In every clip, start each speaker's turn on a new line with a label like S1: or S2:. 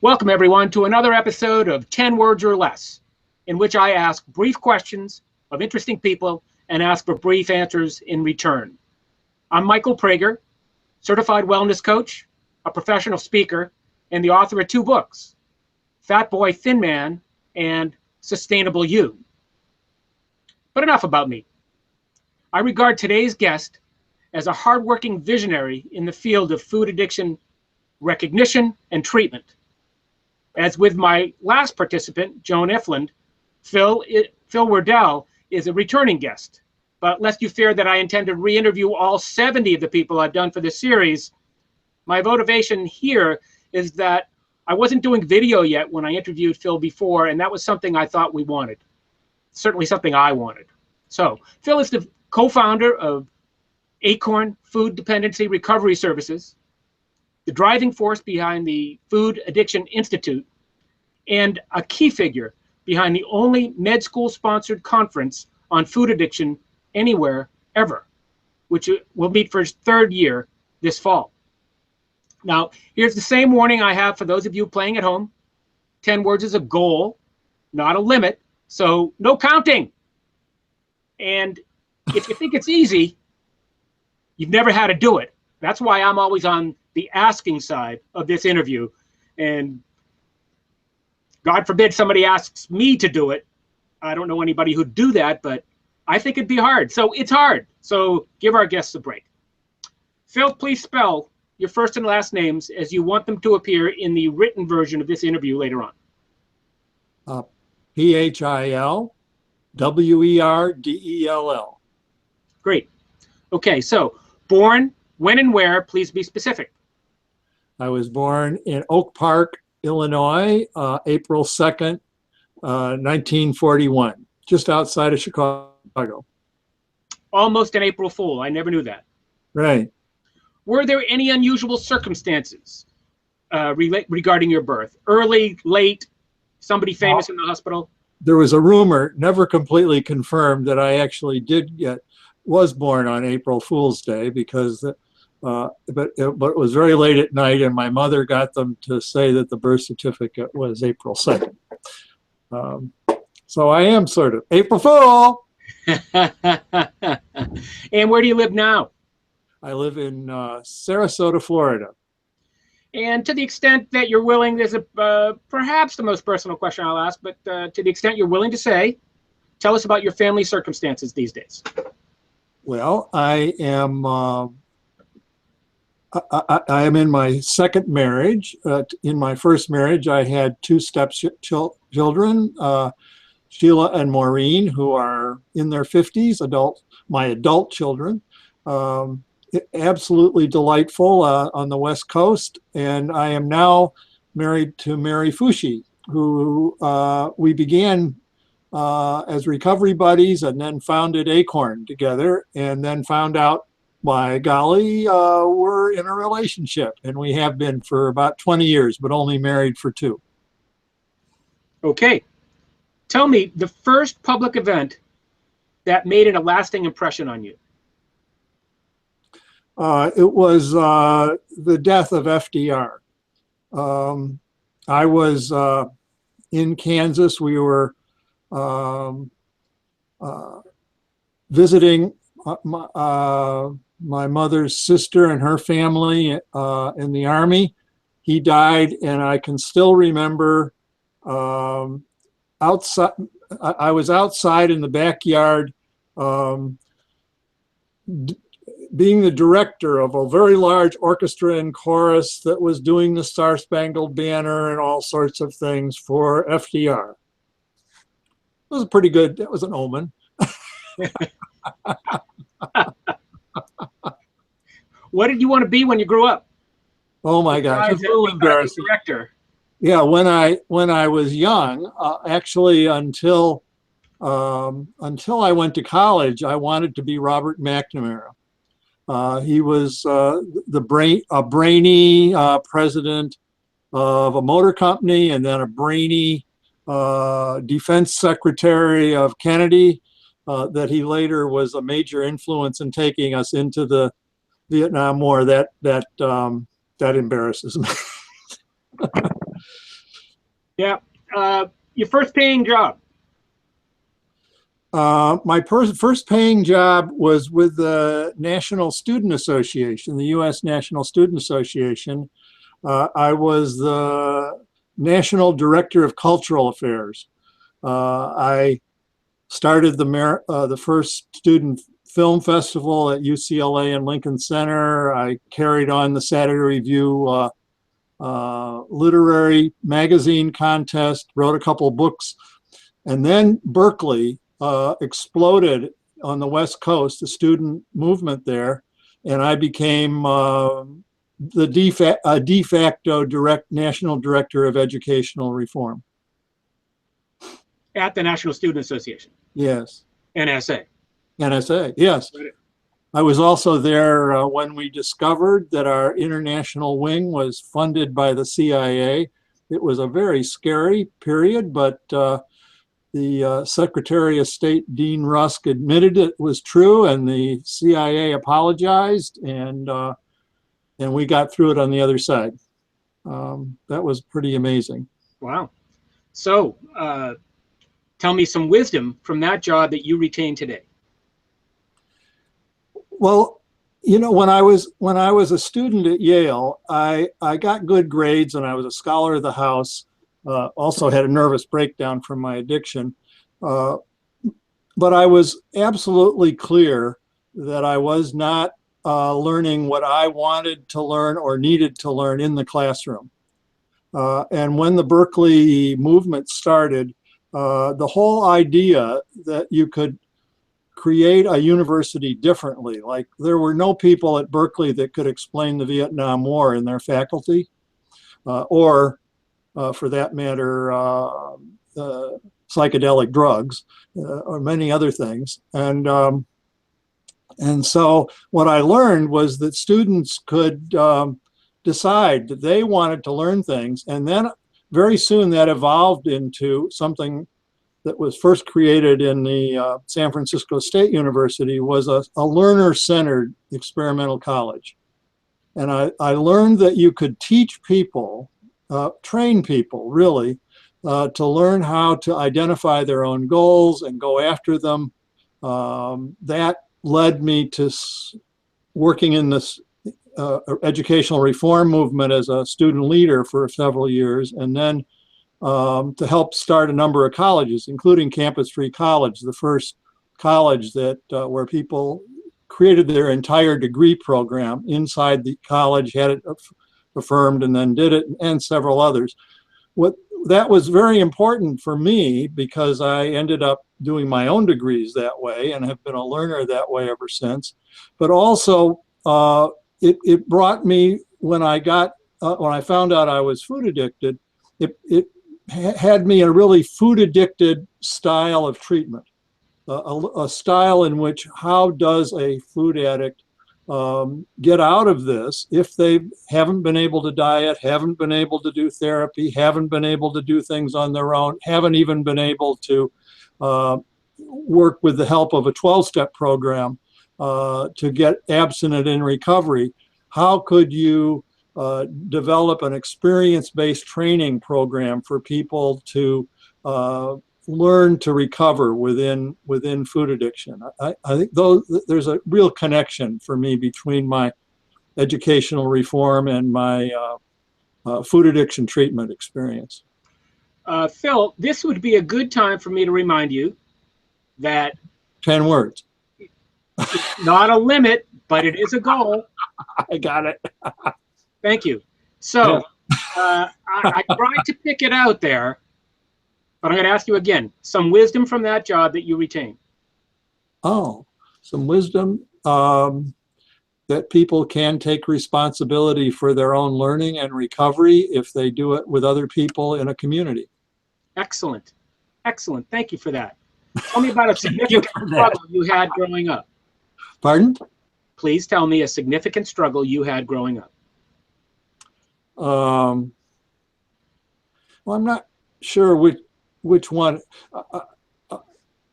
S1: Welcome, everyone, to another episode of 10 Words or Less, in which I ask brief questions of interesting people and ask for brief answers in return. I'm Michael Prager, certified wellness coach, a professional speaker, and the author of two books, Fat Boy, Thin Man, and Sustainable You. But enough about me. I regard today's guest as a hardworking visionary in the field of food addiction recognition and treatment. As with my last participant, Joan Ifland, Phil Werdell is a returning guest. But lest you fear that I intend to re-interview all 70 of the people I've done for this series, my motivation here is that I wasn't doing video yet when I interviewed Phil before, and that was something I thought we wanted. Certainly something I wanted. So Phil is the co-founder of Acorn Food Dependency Recovery Services, the driving force behind the Food Addiction Institute, and a key figure behind the only med school sponsored conference on food addiction anywhere ever, which will meet for its third year this fall. Now, here's the same warning I have for those of you playing at home. 10 words is a goal, not a limit, so no counting. And if you think it's easy, you've never had to do it. That's why I'm always on the asking side of this interview. And God forbid somebody asks me to do it. I don't know anybody who'd do that, but I think it'd be hard. So it's hard. So give our guests a break. Phil, please spell your first and last names as you want them to appear in the written version of this interview later on.
S2: Philwerdell.
S1: Great. Okay, so born, when and where, please be specific.
S2: I was born in Oak Park, Illinois, April 2nd, 1941, just outside of Chicago.
S1: Almost an April Fool. I never knew that.
S2: Right.
S1: Were there any unusual circumstances regarding your birth? Early, late, somebody famous in the hospital?
S2: There was a rumor, never completely confirmed, that I actually was born on April Fool's Day because but it was very late at night, and my mother got them to say that the birth certificate was April 2nd. So I am sort of April Fool.
S1: And where do you live now?
S2: I live in Sarasota, Florida.
S1: And to the extent that you're willing, there's perhaps the most personal question I'll ask, but to the extent you're willing to say, tell us about your family circumstances these days.
S2: Well, I am in my second marriage. In my first marriage, I had two stepchildren, Sheila and Maureen, who are in their 50s, my adult children. Absolutely delightful on the West Coast. And I am now married to Mary Fushi, who we began as recovery buddies and then founded Acorn together, and then found out, by golly, we're in a relationship, and we have been for about 20 years, but only married for 2.
S1: Okay. Tell me the first public event that made a lasting impression on you.
S2: It was the death of FDR. I was in Kansas. We were visiting my mother's sister and her family in the Army. He died, and I can still remember outside. I was outside in the backyard, being the director of a very large orchestra and chorus that was doing the Star Spangled Banner and all sorts of things for FDR. It was pretty good. That was an omen.
S1: What did you want to be when you grew up?
S2: Oh my gosh, it's a little embarrassing.
S1: Director.
S2: Yeah, when I was young, actually until I went to college, I wanted to be Robert McNamara. He was a brainy president of a motor company, and then a brainy defense secretary of Kennedy. That he later was a major influence in taking us into the Vietnam War. That embarrasses me.
S1: Yeah. Your first paying job.
S2: My first paying job was with the National Student Association, the U.S. National Student Association. I was the National Director of Cultural Affairs. I started the first student film festival at UCLA and Lincoln Center. I carried on the Saturday Review literary magazine contest, wrote a couple books, and then Berkeley exploded on the West Coast, the student movement there, and I became the de facto national director of educational reform.
S1: At the National Student Association.
S2: Yes.
S1: NSA.
S2: NSA, yes.
S1: Right.
S2: I was also there when we discovered that our international wing was funded by the CIA. It was a very scary period, but the Secretary of State, Dean Rusk, admitted it was true, and the CIA apologized, and we got through it on the other side. That was pretty amazing.
S1: Wow. So tell me some wisdom from that job that you retain today.
S2: Well, you know, when I was a student at Yale, I got good grades and I was a scholar of the house. Also had a nervous breakdown from my addiction. But I was absolutely clear that I was not learning what I wanted to learn or needed to learn in the classroom. And when the Berkeley movement started, the whole idea that you could create a university differently, like there were no people at Berkeley that could explain the Vietnam War in their faculty, or for that matter, psychedelic drugs, or many other things. And so what I learned was that students could decide that they wanted to learn things. And then very soon that evolved into something that was first created in the San Francisco State University, was a learner-centered experimental college. And I learned that you could teach people, train people really, to learn how to identify their own goals and go after them. That led me to working in this educational reform movement as a student leader for several years, and then to help start a number of colleges, including Campus Free College, the first college that where people created their entire degree program inside the college, had it affirmed, and then did it, and several others. That was very important for me because I ended up doing my own degrees that way and have been a learner that way ever since. But also, it brought me, when I found out I was food addicted, it had me a really food addicted style of treatment, a style in which how does a food addict get out of this if they haven't been able to diet, haven't been able to do therapy, haven't been able to do things on their own, haven't even been able to work with the help of a 12-step program to get abstinent in recovery. How could you develop an experience-based training program for people to learn to recover within food addiction? I think there's a real connection for me between my educational reform and my food addiction treatment experience.
S1: Phil, this would be a good time for me to remind you that
S2: 10 words.
S1: It's not a limit, but it is a goal.
S2: I got it.
S1: Thank you. So I tried to pick it out there, but I'm going to ask you again, some wisdom from that job that you retain.
S2: Oh, some wisdom that people can take responsibility for their own learning and recovery if they do it with other people in a community.
S1: Excellent. Excellent. Thank you for that. Tell me about a significant struggle you had growing up.
S2: Pardon?
S1: Please tell me a significant struggle you had growing up.
S2: Well, I'm not sure which one.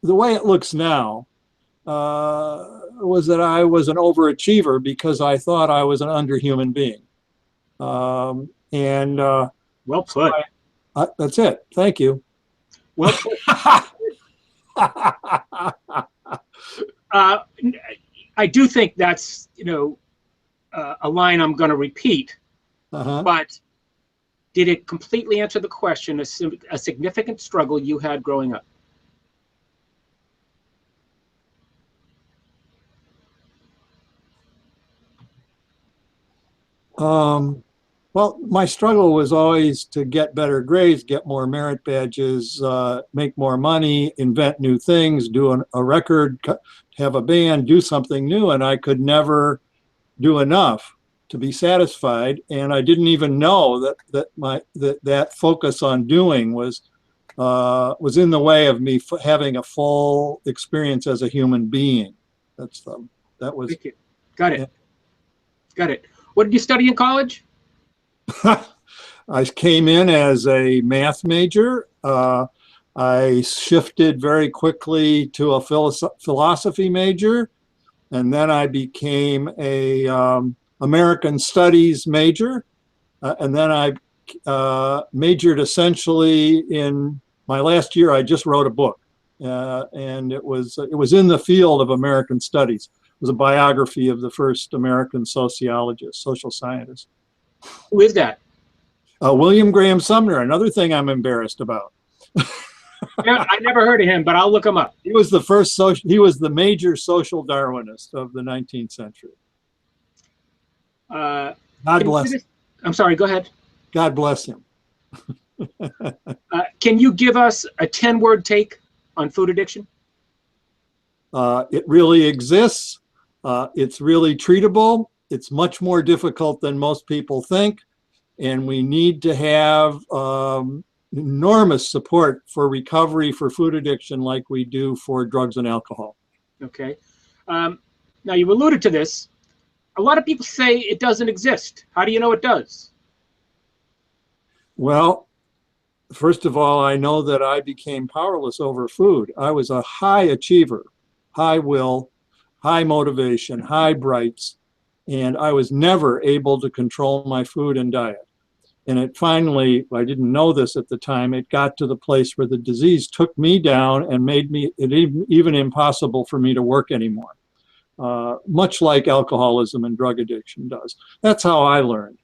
S2: The way it looks now was that I was an overachiever because I thought I was an underhuman being.
S1: Well put.
S2: That's it. Thank you.
S1: Well, I do think that's, a line I'm going to repeat, but did it completely answer the question, a significant struggle you had growing up?
S2: Well, my struggle was always to get better grades, get more merit badges, make more money, invent new things, do a record, have a band, do something new, and I could never do enough to be satisfied. And I didn't even know that focus on doing was in the way of me having a full experience as a human being. That was.
S1: Thank you. Got it. Yeah. Got it. What did you study in college?
S2: I came in as a math major. I shifted very quickly to a philosophy major, and then I became a American Studies major, and then I majored essentially in my last year. I just wrote a book, and it was in the field of American Studies. It was a biography of the first American sociologist, social scientist.
S1: Who is that?
S2: William Graham Sumner, another thing I'm embarrassed about.
S1: Yeah, I never heard of him, but I'll look him up.
S2: He was the major social Darwinist of the 19th century. God bless him.
S1: I'm sorry, go ahead.
S2: God bless him.
S1: Can you give us a 10-word take on food addiction?
S2: It really exists. It's really treatable. It's much more difficult than most people think. And we need to have enormous support for recovery for food addiction like we do for drugs and alcohol.
S1: Okay. Now, you alluded to this. A lot of people say it doesn't exist. How do you know it does?
S2: Well, first of all, I know that I became powerless over food. I was a high achiever, high will, high motivation, high brights, and I was never able to control my food and diet. And it finally, I didn't know this at the time, it got to the place where the disease took me down and made it even impossible for me to work anymore, much like alcoholism and drug addiction does. That's how I learned.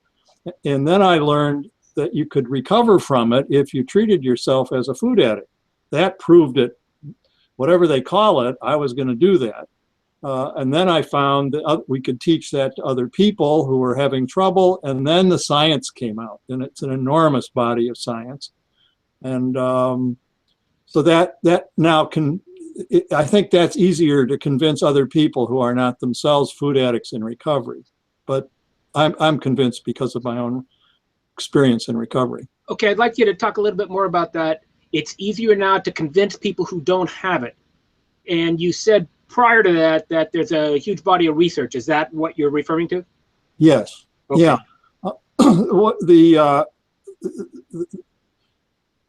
S2: And then I learned that you could recover from it if you treated yourself as a food addict. That proved it. Whatever they call it, I was going to do that. And then I found that we could teach that to other people who were having trouble. And then the science came out, and it's an enormous body of science. And so that now I think that's easier to convince other people who are not themselves food addicts in recovery. But I'm convinced because of my own experience in recovery.
S1: Okay, I'd like you to talk a little bit more about that. It's easier now to convince people who don't have it. And you said prior to that there's a huge body of research. Is that what you're referring to?
S2: Yes. Okay. Yeah.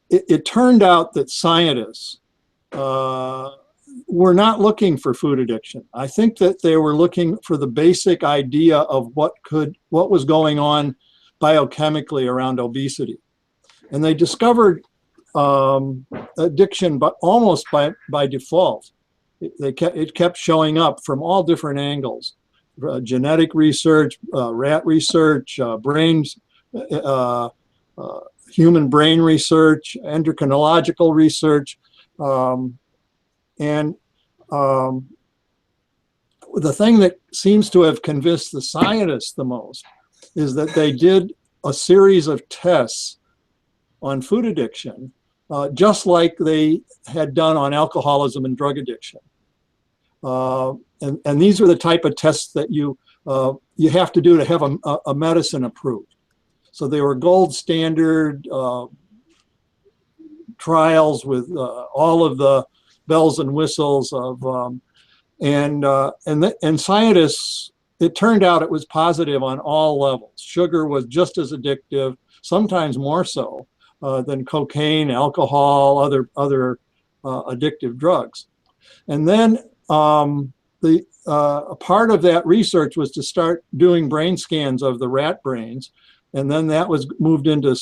S2: It turned out that scientists were not looking for food addiction. I think that they were looking for the basic idea of what was going on biochemically around obesity. And they discovered addiction, but almost by default. It kept showing up from all different angles: genetic research, rat research, human brain research, endocrinological research, and the thing that seems to have convinced the scientists the most is that they did a series of tests on food addiction, just like they had done on alcoholism and drug addiction. And these were the type of tests that you have to do to have a medicine approved. So they were gold standard trials with all of the bells and whistles of, and scientists, it turned out it was positive on all levels. Sugar was just as addictive, sometimes more so than cocaine, alcohol, other addictive drugs. And then a part of that research was to start doing brain scans of the rat brains, and then that was moved into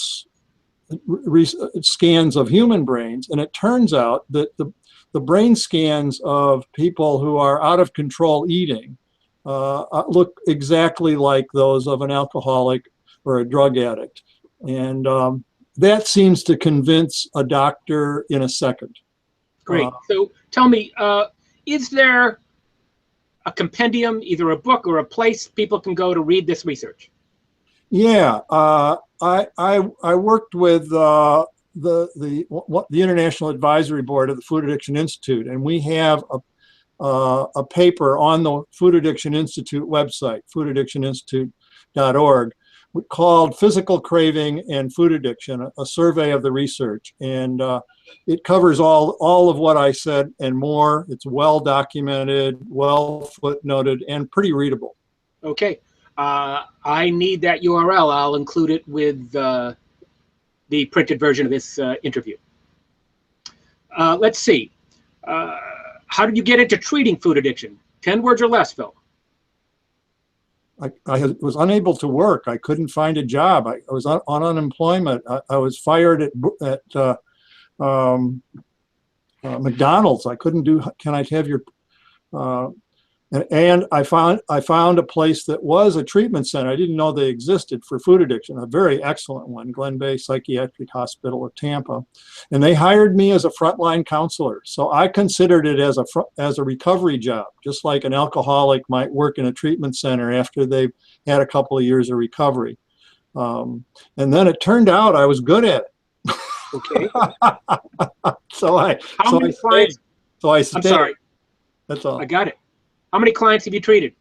S2: scans of human brains, and it turns out that the brain scans of people who are out of control eating look exactly like those of an alcoholic or a drug addict. And that seems to convince a doctor in a second.
S1: Great. So tell me, is there a compendium, either a book or a place people can go to read this research?
S2: Yeah, I worked with the International Advisory Board of the Food Addiction Institute, and we have a paper on the Food Addiction Institute website, foodaddictioninstitute.org, called Physical Craving and Food Addiction, a survey of the research. And it covers all of what I said and more. It's well documented, well footnoted, and pretty readable.
S1: Okay. I need that URL. I'll include it with the printed version of this interview. Let's see. How did you get into treating food addiction? 10 words or less, Phil.
S2: I was unable to work. I couldn't find a job. I was on unemployment. I was fired at McDonald's. I couldn't do. Can I have your? And I found a place that was a treatment center. I didn't know they existed for food addiction. A very excellent one, Glen Bay Psychiatric Hospital of Tampa, and they hired me as a frontline counselor. So I considered it as a recovery job, just like an alcoholic might work in a treatment center after they've had a couple of years of recovery. And then it turned out I was good at it.
S1: Okay.
S2: So I stayed.
S1: I'm sorry.
S2: That's all.
S1: I got it. How many clients have you treated?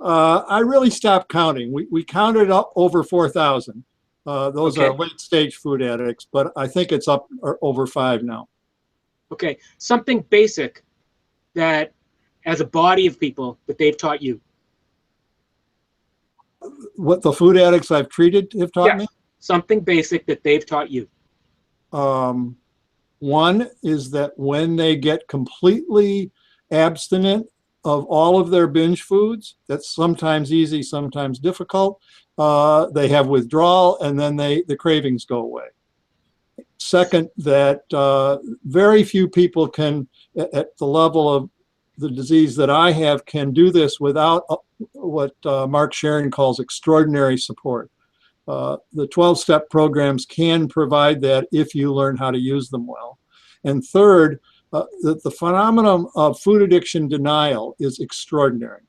S2: I really stopped counting. We counted up over 4,000. Those
S1: Okay.
S2: are late stage food addicts, but I think it's up over 5 now.
S1: Okay. Something basic that, as a body of people, that they've taught you.
S2: What the food addicts I've treated have taught me?
S1: Something basic that they've taught you.
S2: One is that when they get completely abstinent of all of their binge foods, that's sometimes easy, sometimes difficult. They have withdrawal, and then the cravings go away. Second, that very few people can, at the level of the disease that I have, can do this without what Mark Sharon calls extraordinary support. The 12-step programs can provide that if you learn how to use them well. And third, the phenomenon of food addiction denial is extraordinary.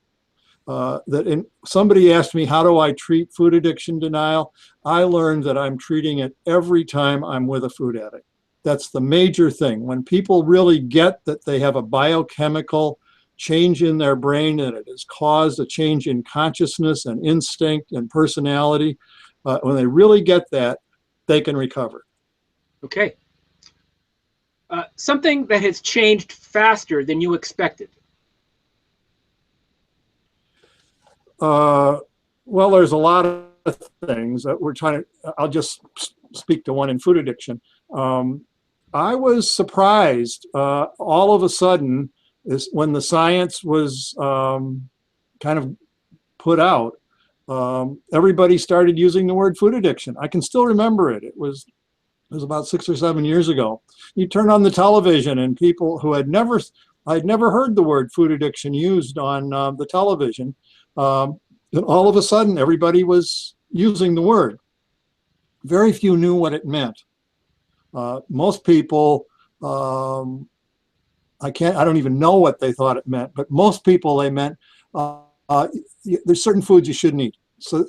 S2: Somebody asked me, how do I treat food addiction denial? I learned that I'm treating it every time I'm with a food addict. That's the major thing. When people really get that they have a biochemical change in their brain and it has caused a change in consciousness and instinct and personality, when they really get that, they can recover.
S1: Okay. Something that has changed faster than you expected.
S2: Well, there's a lot of things that we're trying to, I'll just speak to one in food addiction. I was surprised all of a sudden when the science was kind of put out, everybody started using the word food addiction. I can still remember it. It was about 6 or 7 years ago. You turn on the television and people who I'd never heard the word food addiction used on the television. And all of a sudden, everybody was using the word. Very few knew what it meant. Most people, I don't even know what they thought it meant, but most people, they meant there's certain foods you shouldn't eat. So,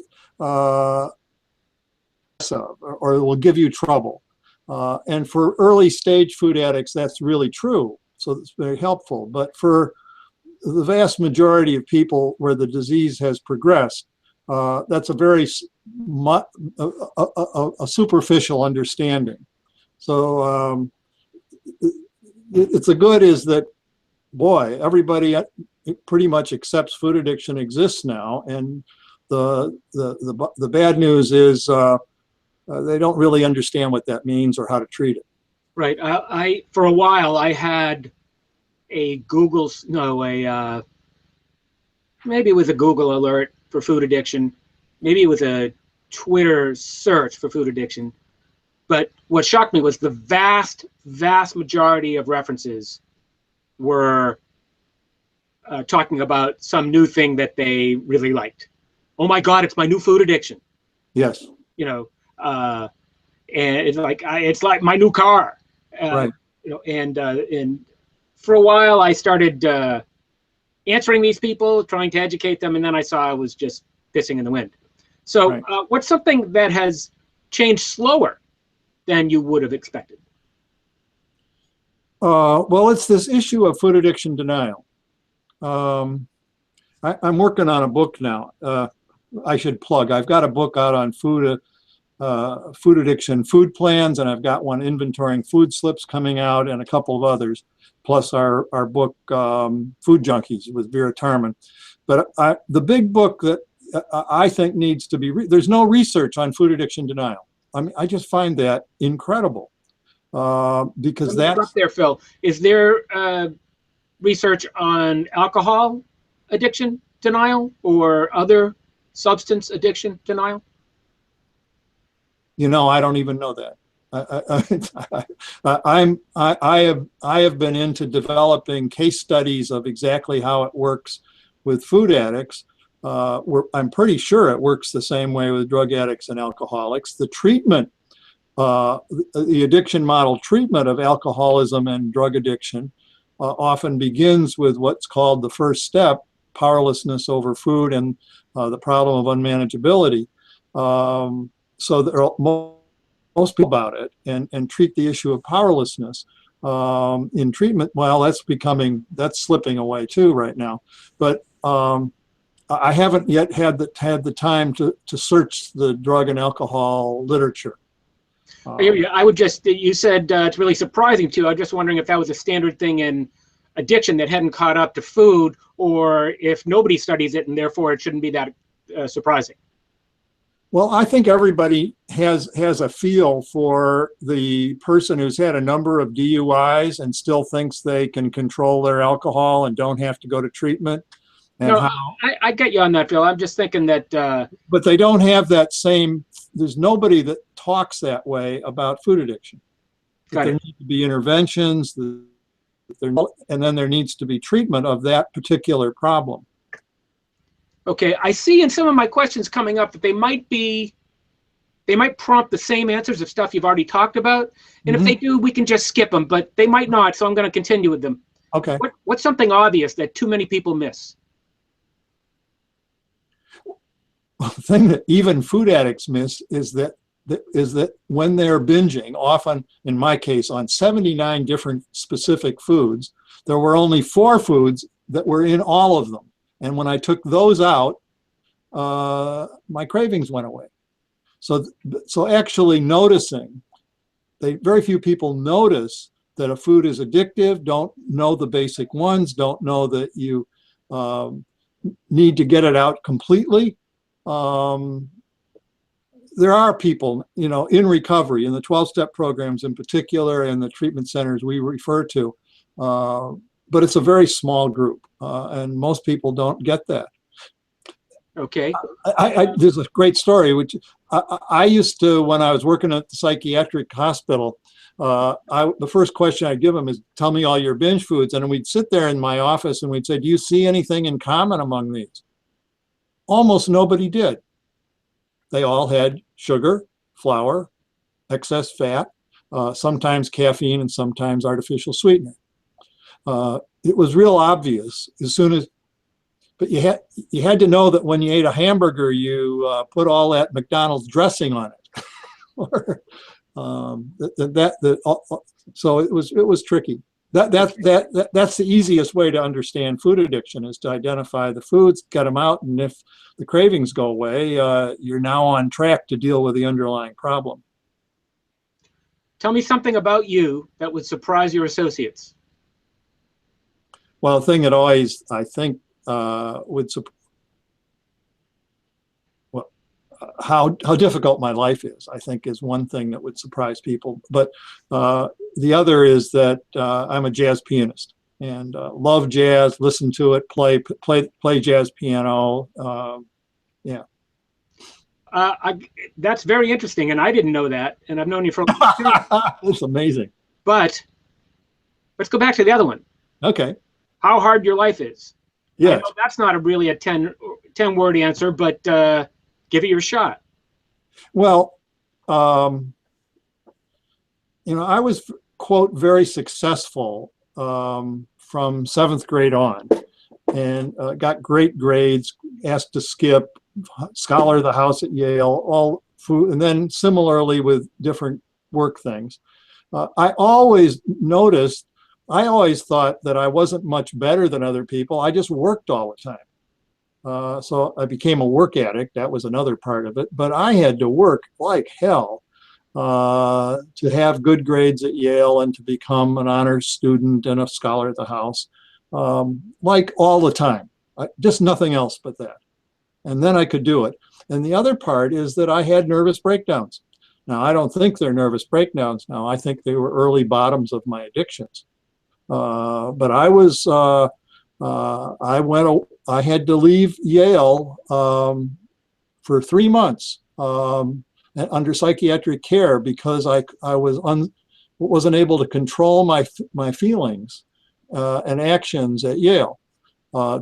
S2: or it will give you trouble. And for early stage food addicts, that's really true. So it's very helpful. But for the vast majority of people where the disease has progressed, that's a very a superficial understanding. So it's a good is that, boy, everybody pretty much accepts food addiction exists now, and the bad news is they don't really understand what that means or how to treat it.
S1: Right. For a while I had maybe it was a Google alert for food addiction. Maybe it was a Twitter search for food addiction. But what shocked me was the vast majority of references were talking about some new thing that they really liked. Oh my God, it's my new food addiction.
S2: Yes.
S1: You know, and it's like my new car.
S2: Right.
S1: You know, and for a while I started answering these people, trying to educate them, and then I saw I was just pissing in the wind. So,
S2: Right.
S1: What's something that has changed slower than you would have expected?
S2: Well, it's this issue of food addiction denial. I'm working on a book now. I should plug. I've got a book out on food addiction, food plans, and I've got one inventorying food slips coming out, and a couple of others, plus our book, Food Junkies with Vera Tarman. But the big book that I think needs to be, there's no research on food addiction denial. I mean, I just find that incredible because that's...
S1: Up there, Phil. Is there research on alcohol addiction denial or other substance addiction denial?
S2: You know, I don't even know that. I have been into developing case studies of exactly how it works with food addicts. I'm pretty sure it works the same way with drug addicts and alcoholics. The treatment, the addiction model treatment of alcoholism and drug addiction often begins with what's called the first step, powerlessness over food and the problem of unmanageability. So there are most people about it and treat the issue of powerlessness in treatment. Well, that's slipping away too right now. But I haven't yet had the time to search the drug and alcohol literature.
S1: I would just, you said it's really surprising to you. I'm just wondering if that was a standard thing in addiction that hadn't caught up to food, or if nobody studies it and therefore it shouldn't be that surprising.
S2: Well, I think everybody has a feel for the person who's had a number of DUIs and still thinks they can control their alcohol and don't have to go to treatment. And
S1: no, I get you on that, Phil. I'm just thinking that...
S2: but they don't have that same... There's nobody that talks that way about food addiction. There need to be interventions, and then there needs to be treatment of that particular problem.
S1: Okay, I see in some of my questions coming up that they might prompt the same answers of stuff you've already talked about. And if they do, we can just skip them, but they might not, so I'm going to continue with them.
S2: Okay.
S1: What's something obvious that too many people miss?
S2: The thing that even food addicts miss is that when they're binging, often in my case on 79 different specific foods, there were only 4 foods that were in all of them. And when I took those out, my cravings went away. So actually noticing, very few people notice that a food is addictive, don't know the basic ones, don't know that you need to get it out completely. There are people, in recovery, in the 12-step programs in particular, and the treatment centers we refer to, but it's a very small group, and most people don't get that.
S1: Okay.
S2: There's a great story, which I used to, when I was working at the psychiatric hospital, the first question I'd give them is, tell me all your binge foods. And we'd sit there in my office and we'd say, do you see anything in common among these? Almost nobody did. They all had sugar, flour, excess fat, sometimes caffeine, and sometimes artificial sweetener. It was real obvious as soon as, but you had to know that when you ate a hamburger, you put all that McDonald's dressing on it. So it was tricky. That's the easiest way to understand food addiction, is to identify the foods, get them out, and if the cravings go away, you're now on track to deal with the underlying problem.
S1: Tell me something about you that would surprise your associates.
S2: Well, the thing that always, I think, would surprise, how difficult my life is, I think, is one thing that would surprise people. But the other is that I'm a jazz pianist and love jazz, listen to it, play jazz piano. Yeah.
S1: That's very interesting, and I didn't know that, and I've known you for a long time.
S2: It's amazing.
S1: But let's go back to the other one.
S2: Okay.
S1: How hard your life is.
S2: Yes.
S1: I know that's not really a 10 word answer, but give it your shot.
S2: Well, I was, quote, very successful from seventh grade on, and got great grades, asked to skip, scholar of the house at Yale, all food, and then similarly with different work things. I always thought that I wasn't much better than other people. I just worked all the time. So I became a work addict. That was another part of it. But I had to work like hell to have good grades at Yale and to become an honors student and a scholar at the house, like all the time. Just nothing else but that. And then I could do it. And the other part is that I had nervous breakdowns. Now, I don't think they're nervous breakdowns now. I think they were early bottoms of my addictions. But I was, I had to leave Yale for 3 months under psychiatric care because I wasn't able to control my feelings and actions at Yale.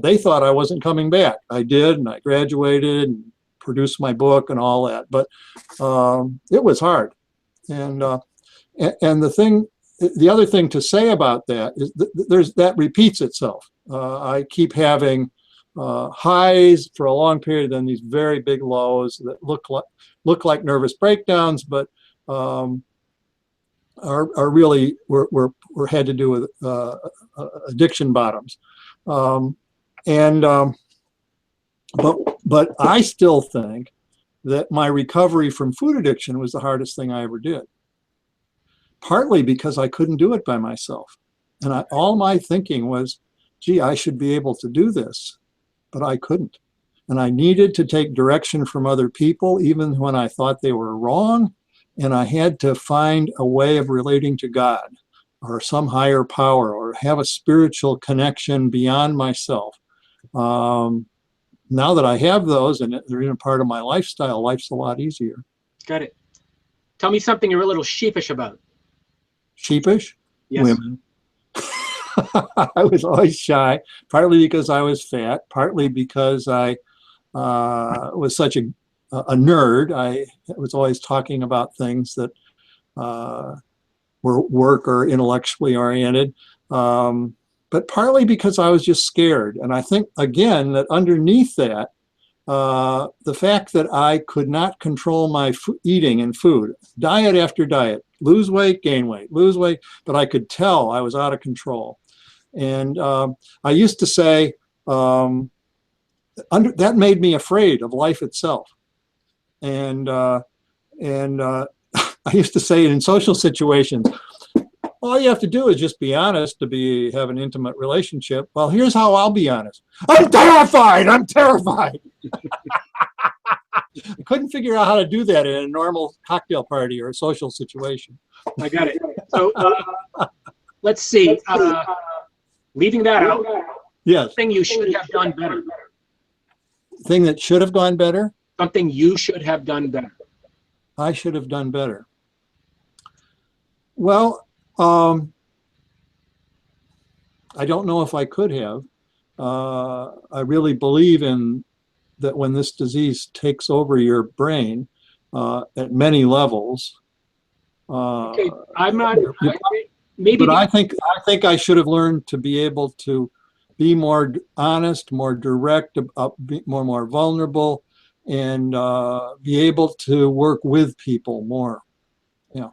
S2: They thought I wasn't coming back. I did, and I graduated and produced my book and all that. But it was hard. And the other thing to say about that is that repeats itself. I keep having highs for a long period, then these very big lows that look like nervous breakdowns, but are really were had to do with addiction bottoms. But I still think that my recovery from food addiction was the hardest thing I ever did. Partly because I couldn't do it by myself. And all my thinking was, gee, I should be able to do this, but I couldn't. And I needed to take direction from other people, even when I thought they were wrong. And I had to find a way of relating to God or some higher power or have a spiritual connection beyond myself. Now that I have those and they're in a part of my lifestyle, life's a lot easier.
S1: Got it. Tell me something you're a little sheepish about.
S2: Sheepish?
S1: Yes.
S2: Women. I was always shy, partly because I was fat, partly because I was such a nerd. I was always talking about things that were work or intellectually oriented, but partly because I was just scared. And I think, again, that underneath that, the fact that I could not control my eating and food, diet after diet, lose weight, gain weight, lose weight, but I could tell I was out of control. And I used to say, that made me afraid of life itself. And I used to say in social situations, all you have to do is just be honest to have an intimate relationship. Well, here's how I'll be honest. I'm terrified. I'm terrified. I couldn't figure out how to do that in a normal cocktail party or a social situation.
S1: I got it. So let's see. Leaving that out.
S2: Yes.
S1: Something you should have done better.
S2: Thing that should have gone better?
S1: Something you should have done better.
S2: I should have done better. Well, I don't know if I could have. I really believe in that when this disease takes over your brain at many levels.
S1: Okay, I'm not.
S2: Maybe. But I think I should have learned to be able to be more honest, more direct, be more vulnerable, and be able to work with people more. Yeah.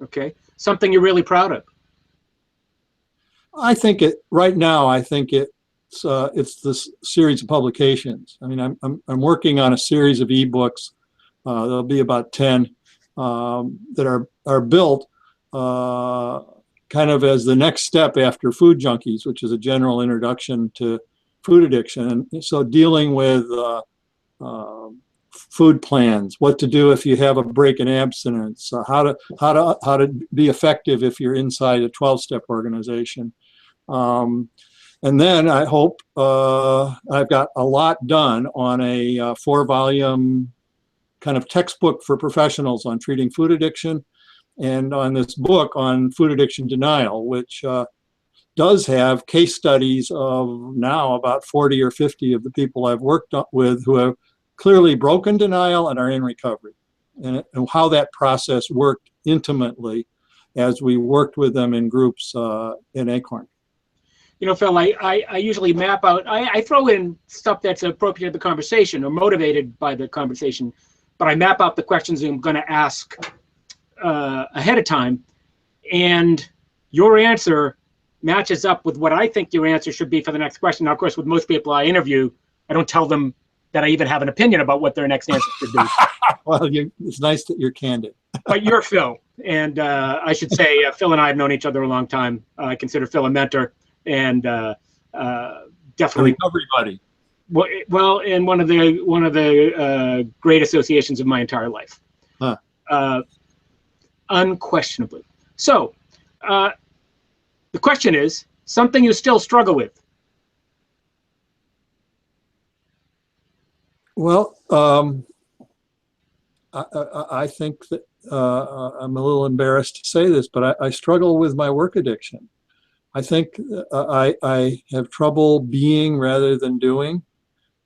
S1: Okay. Something you're really proud of.
S2: I think right now. I think it's this series of publications. I mean, I'm working on a series of ebooks. There'll be about 10 that are built kind of as the next step after Food Junkies, which is a general introduction to food addiction. And so dealing with food plans, what to do if you have a break in abstinence, how to be effective if you're inside a 12-step organization. And then I hope I've got a lot done on a 4-volume kind of textbook for professionals on treating food addiction, and on this book on food addiction denial, which does have case studies of now about 40 or 50 of the people I've worked with who have clearly broken denial and are in recovery, and how that process worked intimately as we worked with them in groups in Acorn.
S1: You know, Phil, I usually map out, I throw in stuff that's appropriate to the conversation or motivated by the conversation, but I map out the questions I'm going to ask ahead of time, and your answer matches up with what I think your answer should be for the next question. Now, of course, with most people I interview, I don't tell them that I even have an opinion about what their next answer should be.
S2: Well, it's nice that you're candid.
S1: But you're Phil, and I should say Phil and I have known each other a long time. I consider Phil a mentor, and definitely
S2: recovery buddy.
S1: Well, and one of the great associations of my entire life, unquestionably. So, the question is something you still struggle with.
S2: Well, I think that I'm a little embarrassed to say this, but I struggle with my work addiction. I think I have trouble being rather than doing.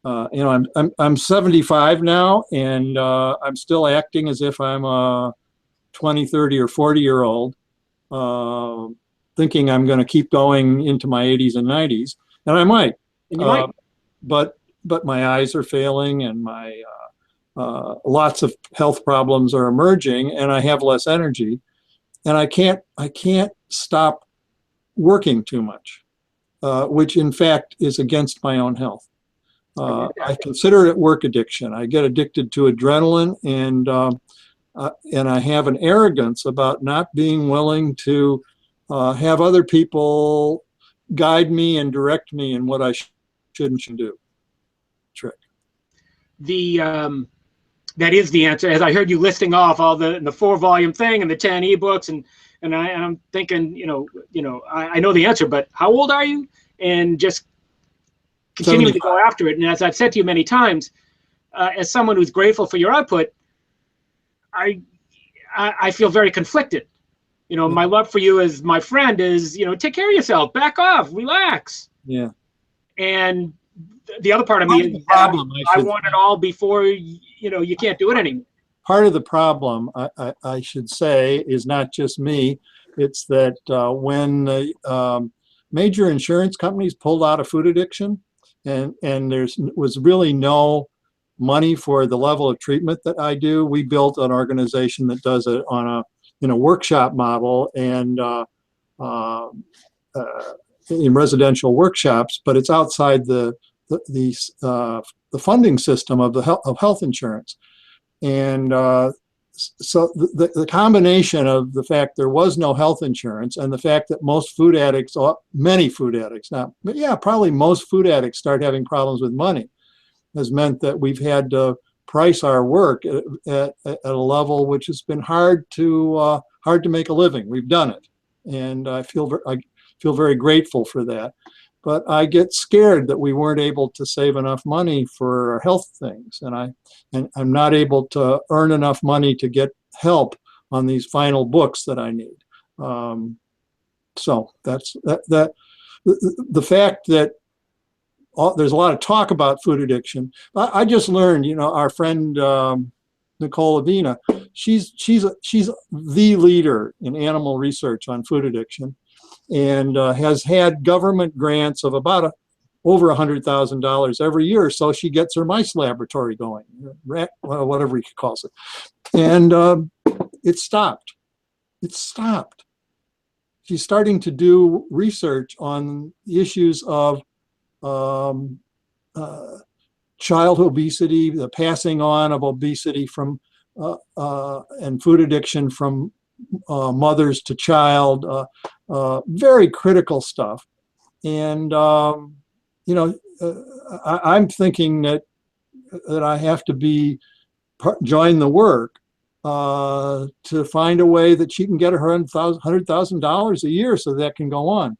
S2: You know, I'm 75 now, and I'm still acting as if I'm a 20, 30, or 40-year-old, thinking I'm going to keep going into my 80s and 90s, and I might.
S1: And you might.
S2: But my eyes are failing, and my lots of health problems are emerging, and I have less energy, and I can't stop working too much, which in fact is against my own health. I consider it work addiction. I get addicted to adrenaline, and I have an arrogance about not being willing to have other people guide me and direct me in what I should and shouldn't do. Trick.
S1: That is the answer. As I heard you listing off all the 4-volume thing and the 10 ebooks, and I'm thinking, I know the answer, but how old are you? And just continuing to go after it. And as I've said to you many times, as someone who's grateful for your output, I feel very conflicted. You know, my love for you as my friend is, take care of yourself, back off, relax.
S2: Yeah.
S1: And the other part of me is problem, I want it all before, you can't do it anymore.
S2: Part of the problem, I should say, is not just me. It's that when the major insurance companies pulled out of food addiction, and there was really no money for the level of treatment that I do, we built an organization that does it on a workshop model and in residential workshops, but it's outside the funding system of health insurance. And so the combination of the fact there was no health insurance and the fact that most food addicts, many food addicts, probably most food addicts start having problems with money, has meant that we've had to price our work at a level which has been hard to make a living. We've done it, and I feel very grateful for that. But I get scared that we weren't able to save enough money for our health things, and I'm not able to earn enough money to get help on these final books that I need. So that's that. The fact that there's a lot of talk about food addiction. I just learned, our friend Nicole Avina, she's the leader in animal research on food addiction, and has had government grants of about over $100,000 every year. So she gets her mice laboratory going, whatever he calls it. And it stopped. She's starting to do research on the issues of child obesity, the passing on of obesity from and food addiction from mothers to child, very critical stuff. And I'm thinking that I have to join the work to find a way that she can get her $100,000 a year so that can go on.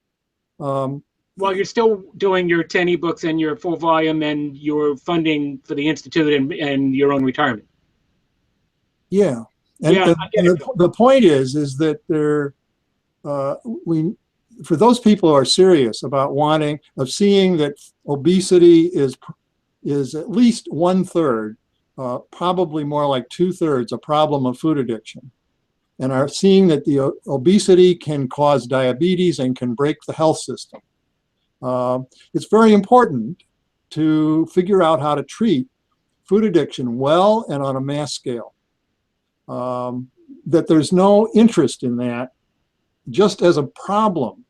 S1: Well, you're still doing your 10 ebooks and your 4-volume and your funding for the Institute and your own retirement.
S2: Yeah. And,
S1: Yeah, I get
S2: and
S1: it.
S2: the point is that we, for those people who are serious about seeing that obesity is at least 1/3, probably more like 2/3, a problem of food addiction, and are seeing that the obesity can cause diabetes and can break the health system. It's very important to figure out how to treat food addiction well and on a mass scale. That there's no interest in that just as a problem,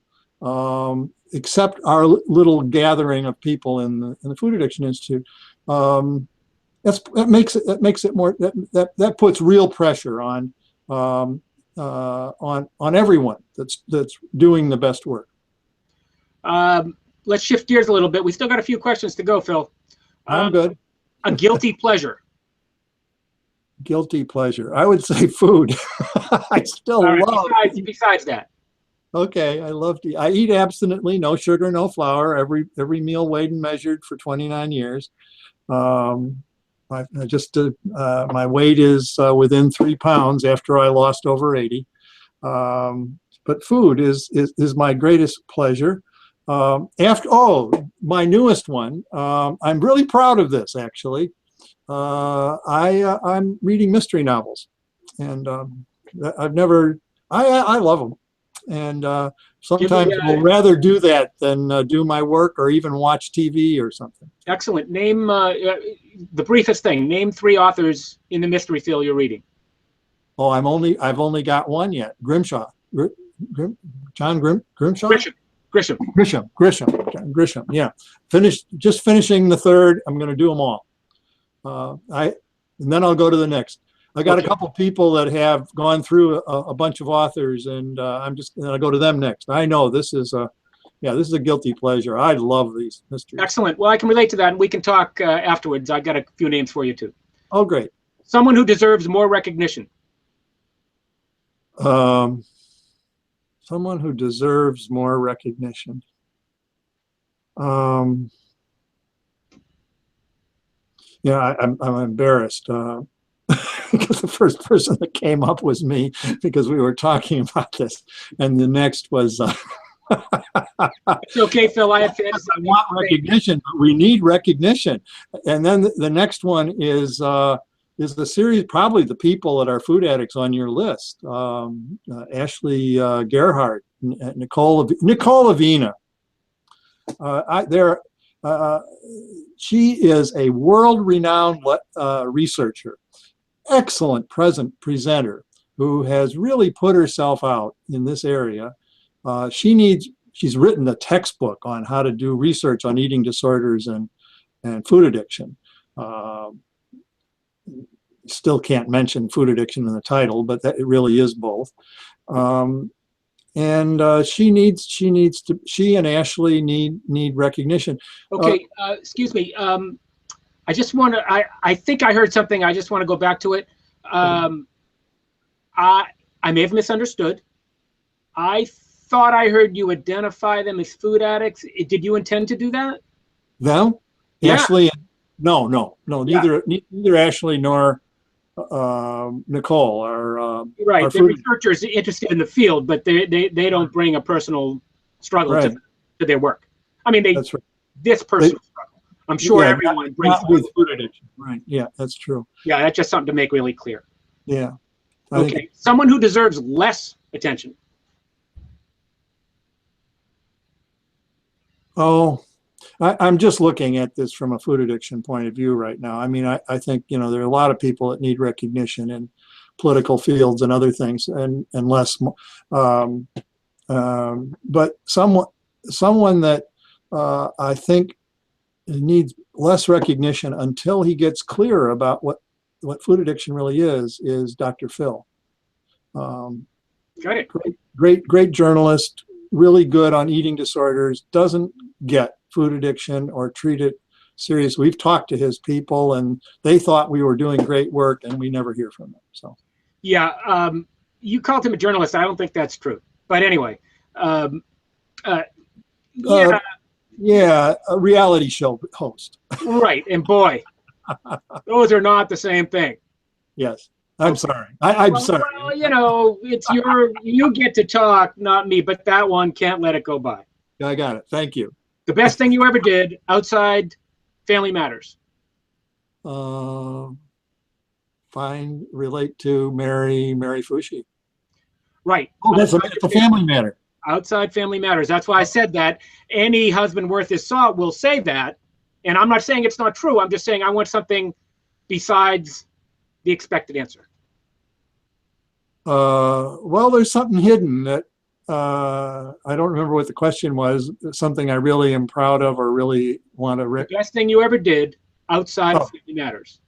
S2: except our little gathering of people in the Food Addiction Institute. That makes it more, that puts real pressure on everyone that's doing the best work.
S1: Let's shift gears a little bit. We still got a few questions to go, Phil.
S2: I'm good.
S1: A guilty pleasure.
S2: Guilty pleasure. I would say food. I still love.
S1: Besides that.
S2: Okay, I eat abstinently, no sugar, no flour, every meal weighed and measured for 29 years. My weight is within 3 pounds after I lost over 80. But food is my greatest pleasure. My newest one, I'm really proud of this actually. I'm reading mystery novels, and I love them. And sometimes I'll rather do that than do my work or even watch TV or something.
S1: Excellent. Name the briefest thing. Name 3 authors in the mystery field you're reading.
S2: Oh, I've only got one yet. Grimshaw. John Grimshaw? Grisham. Yeah. Just finishing the 3rd. I'm going to do them all. And then I'll go to the next. I got a couple people that have gone through a bunch of authors, and I'll go to them next. I know this is a guilty pleasure. I love these mysteries.
S1: Excellent. Well, I can relate to that, and we can talk afterwards. I got a few names for you too.
S2: Oh, great.
S1: Someone who deserves more recognition.
S2: Someone who deserves more recognition. I'm embarrassed. Because the first person that came up was me, because we were talking about this, and the next was.
S1: It's okay, Phil. I
S2: want recognition, but we need recognition. And then the next one is the series. Probably the people that are food addicts on your list: Ashley Gerhardt, Nicole Avena. She is a world-renowned researcher. Excellent presenter who has really put herself out in this area. She's written a textbook on how to do research on eating disorders and food addiction. Still can't mention food addiction in the title, but it really is both. She and Ashley need recognition.
S1: Okay, excuse me. I just want to, I think I heard something. I just want to go back to it. I may have misunderstood. I thought I heard you identify them as food addicts. Did you intend to do that?
S2: Them?
S1: Yeah.
S2: Ashley? No. Neither Ashley nor Nicole are
S1: right. They're researchers interested in the field, but they don't bring a personal struggle to their work. I mean,
S2: that's right.
S1: This personal struggle. I'm sure everyone brings
S2: with food addiction. Right. Yeah, that's true.
S1: Yeah, that's just something to make really clear.
S2: Yeah.
S1: Okay. Someone who deserves less attention.
S2: Oh, I'm just looking at this from a food addiction point of view right now. I mean, I think, there are a lot of people that need recognition in political fields and other things, and less. But someone that I think needs less recognition until he gets clear about what food addiction really is Dr. Phil.
S1: Got it.
S2: Great journalist, really good on eating disorders, doesn't get food addiction or treat it serious. We've talked to his people, and they thought we were doing great work, and we never hear from them. So,
S1: yeah, you called him a journalist. I don't think that's true. But anyway,
S2: yeah, a reality show host.
S1: Right, and boy, those are not the same thing.
S2: Yes. I'm sorry. I'm
S1: Well,
S2: sorry.
S1: well, it's you get to talk, not me, but that one can't let it go by.
S2: I got it. Thank you.
S1: The best thing you ever did outside Family Matters.
S2: Relate to Mary Fushi.
S1: Right.
S2: Oh, that's a family matter.
S1: Outside Family Matters. That's why I said that. Any husband worth his salt will say that. And I'm not saying it's not true. I'm just saying I want something besides the expected answer.
S2: Well, there's something hidden that I don't remember what the question was. Something I really am proud of or really want to.
S1: The best thing you ever did outside of Family Matters.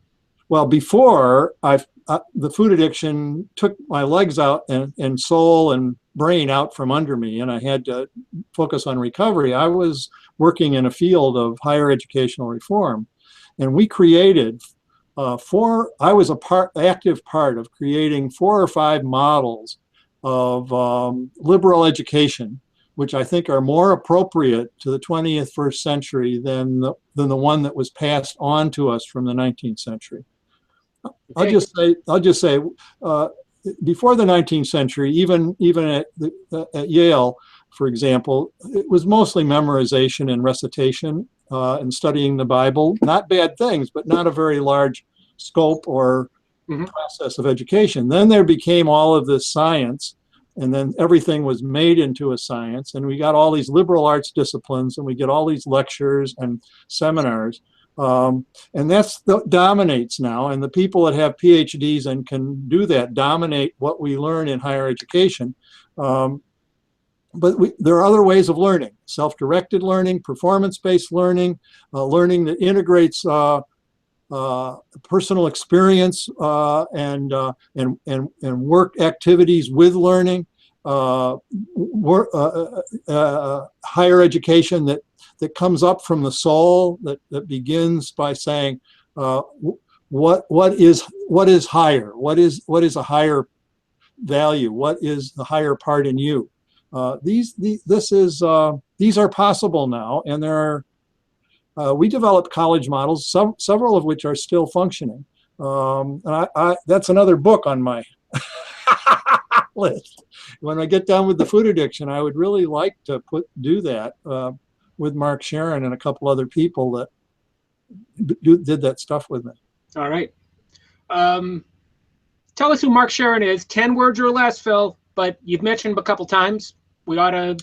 S2: Well, before the food addiction took my legs out and soul and brain out from under me, and I had to focus on recovery. I was working in a field of higher educational reform, and we created I was active part of creating 4 or 5 models of liberal education, which I think are more appropriate to the 21st century than the one that was passed on to us from the 19th century. Okay. I'll just say, before the 19th century, even at Yale, for example, it was mostly memorization and recitation and studying the Bible. Not bad things, but not a very large scope or process of education. Then there became all of this science, and then everything was made into a science, and we got all these liberal arts disciplines, and we get all these lectures and seminars. And that's dominates now, and the people that have PhDs and can do that dominate what we learn in higher education. But there are other ways of learning: self-directed learning, performance-based learning, learning that integrates personal experience and work activities with learning. Higher education that comes up from the soul, that begins by saying, what is higher? What is a higher value? What is the higher part in you? These are possible now, and there are. We developed college models, several of which are still functioning. That's another book on my list. When I get done with the food addiction, I would really like to do that with Mark Sharon and a couple other people that did that stuff with me.
S1: All right. Tell us who Mark Sharon is. 10 words or less, Phil, but you've mentioned him a couple times. We ought to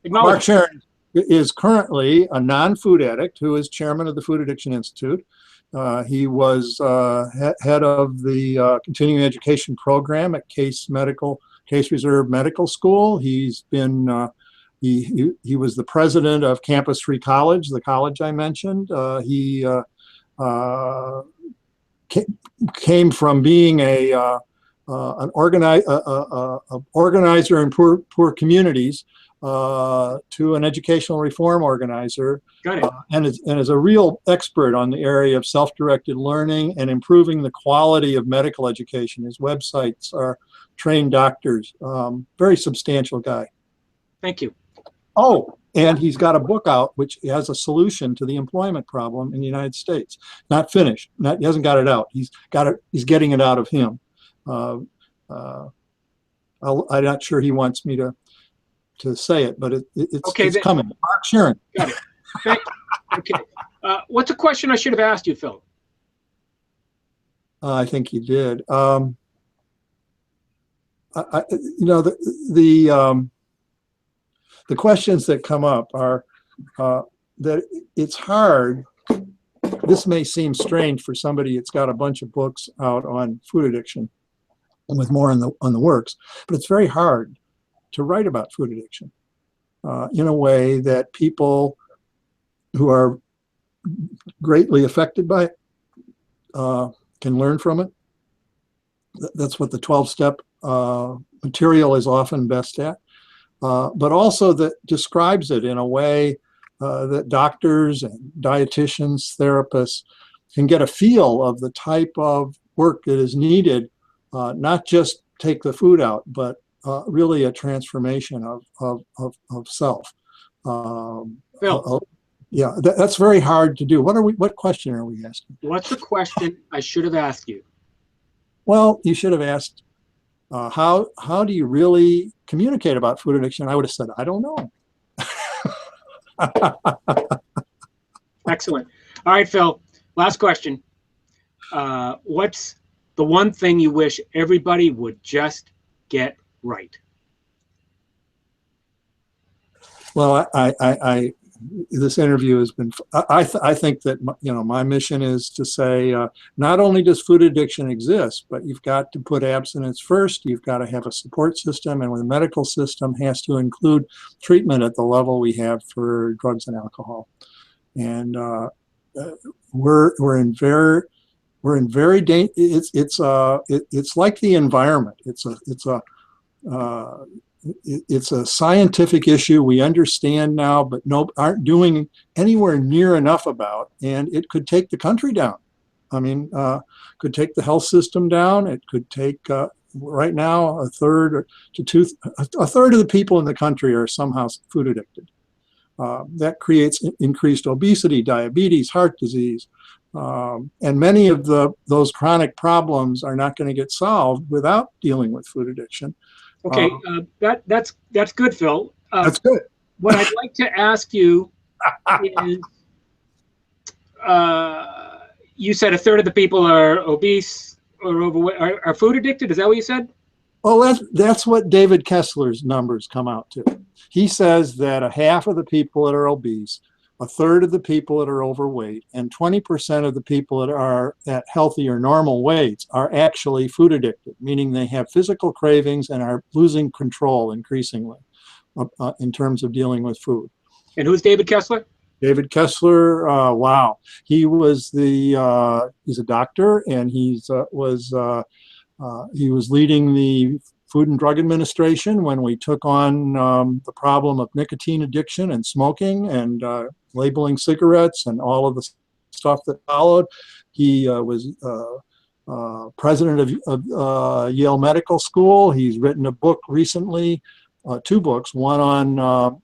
S1: acknowledge
S2: Mark Sharon is currently a non-food addict who is chairman of the Food Addiction Institute. He was head of the continuing education program at Case Reserve Medical School. He's been he was the president of Campus Free College, the college I mentioned. He came from being an organizer in poor communities to an educational reform organizer, and is a real expert on the area of self-directed learning and improving the quality of medical education. His websites are trained doctors. Very substantial guy.
S1: Thank you.
S2: Oh, and he's got a book out which has a solution to the employment problem in the United States. Not finished. He hasn't got it out. He's getting it out of him. I'm not sure he wants me to say it, but it's coming. Mark Sharon.
S1: Got it. Thank you. Okay. What's a question I should have asked you, Phil?
S2: I think you did. The questions that come up are that it's hard. This may seem strange for somebody that's got a bunch of books out on food addiction with more on the works, but it's very hard to write about food addiction in a way that people who are greatly affected by it can learn from it. That's what the 12-step material is often best at. But also that describes it in a way that doctors and dietitians, therapists can get a feel of the type of work that is needed, not just take the food out, but really a transformation of self.
S1: Phil.
S2: Yeah, that's very hard to do. What question are we asking?
S1: What's the question I should have asked you?
S2: well, you should have asked, how do you really communicate about food addiction? I would have said, I don't know.
S1: Excellent. All right, Phil, last question. What's the one thing you wish everybody would just get right?
S2: Well, this interview has been, I think that, my mission is to say, not only does food addiction exist, but you've got to put abstinence first. You've got to have a support system, and the medical system has to include treatment at the level we have for drugs and alcohol. And we're in very it's like the environment. It's a scientific issue we understand now, but aren't doing anywhere near enough about, and it could take the country down. I mean, could take the health system down. It could take right now a third of the people in the country are somehow food addicted. That creates increased obesity, diabetes, heart disease, and many of those chronic problems are not going to get solved without dealing with food addiction.
S1: Okay, that's good, Phil.
S2: That's good.
S1: What I'd like to ask you is, you said a third of the people are obese or overweight, are food addicted. Is that what you said?
S2: Well, that's what David Kessler's numbers come out to. He says that a half of the people that are obese, a third of the people that are overweight, and 20% of the people that are at healthy or normal weights are actually food addicted, meaning they have physical cravings and are losing control increasingly in terms of dealing with food.
S1: And who's David Kessler?
S2: David Kessler, wow. He's a doctor, and he was leading the Food and Drug Administration when we took on the problem of nicotine addiction and smoking and labeling cigarettes and all of the stuff that followed. He was president of Yale Medical School. He's written a book recently, two books, one on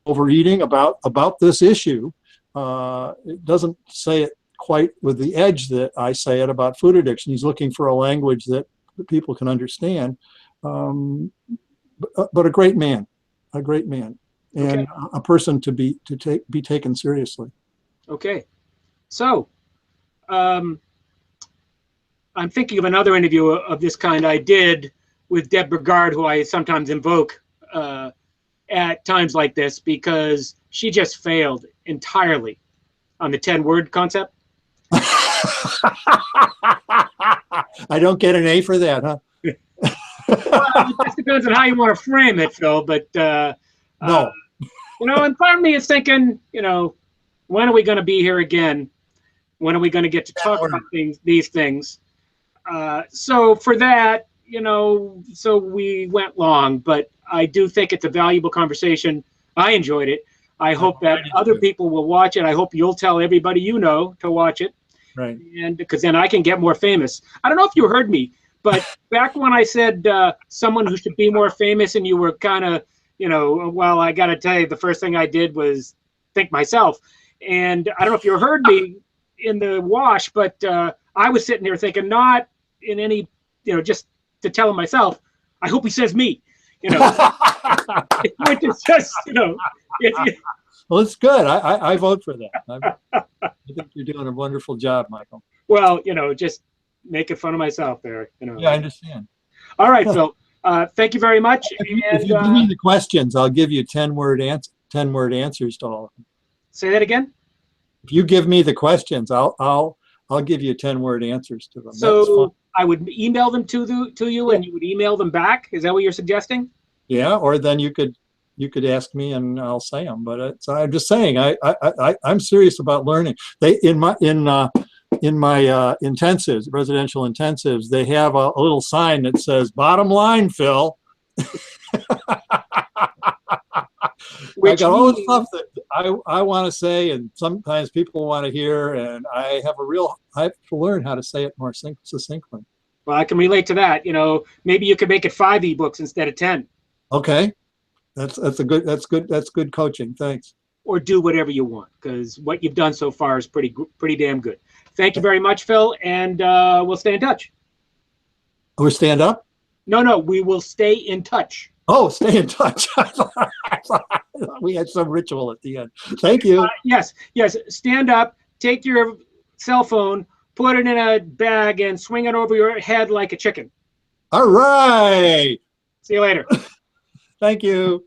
S2: overeating about this issue. It doesn't say it quite with the edge that I say it about food addiction. He's looking for a language that people can understand. But a great man, and okay. A person to be taken seriously.
S1: Okay, so I'm thinking of another interview of this kind I did with Deb Burgard, who I sometimes invoke at times like this because she just failed entirely on the 10-word concept.
S2: I don't get an A for that, huh?
S1: Well, it just depends on how you want to frame it, Phil. But
S2: no,
S1: and part of me is thinking, when are we going to be here again? When are we going to get to talk about these things? So for that, so we went long, but I do think it's a valuable conversation. I enjoyed it. I hope that other people will watch it. I hope you'll tell everybody to watch it.
S2: Right. And
S1: because then I can get more famous. I don't know if you heard me, but back when I said someone who should be more famous, and you were kind of, well, I got to tell you, the first thing I did was think myself. And I don't know if you heard me in the wash, but I was sitting there thinking, not in any, just to tell him myself, I hope he says me, which is just,
S2: well, it's good. I vote for that. I think you're doing a wonderful job, Michael.
S1: Well, just making fun of myself there.
S2: Yeah, I understand.
S1: All right, Phil. Thank you very much.
S2: If you give me the questions, I'll give you 10-word answers to all of them.
S1: Say that again.
S2: If you give me the questions, I'll give you 10-word answers to them.
S1: So I would email them to you, and you would email them back. Is that what you're suggesting?
S2: Yeah, or then you could ask me and I'll say them. But I'm just saying, I'm serious about learning. In my intensives, residential intensives, they have a little sign that says "Bottom line, Phil." I got all the stuff that I want to say, and sometimes people want to hear, and I have to learn how to say it more succinctly.
S1: Well, I can relate to that. Maybe you could make it 5 ebooks instead of 10.
S2: Okay, that's good coaching. Thanks.
S1: Or do whatever you want, because what you've done so far is pretty damn good. Thank you very much, Phil, and we'll stay in touch.
S2: Oh, stand up?
S1: No, we will stay in touch.
S2: Oh, stay in touch. I thought we had some ritual at the end. Thank you.
S1: Yes. Stand up, take your cell phone, put it in a bag, and swing it over your head like a chicken.
S2: All right.
S1: See you later.
S2: Thank you.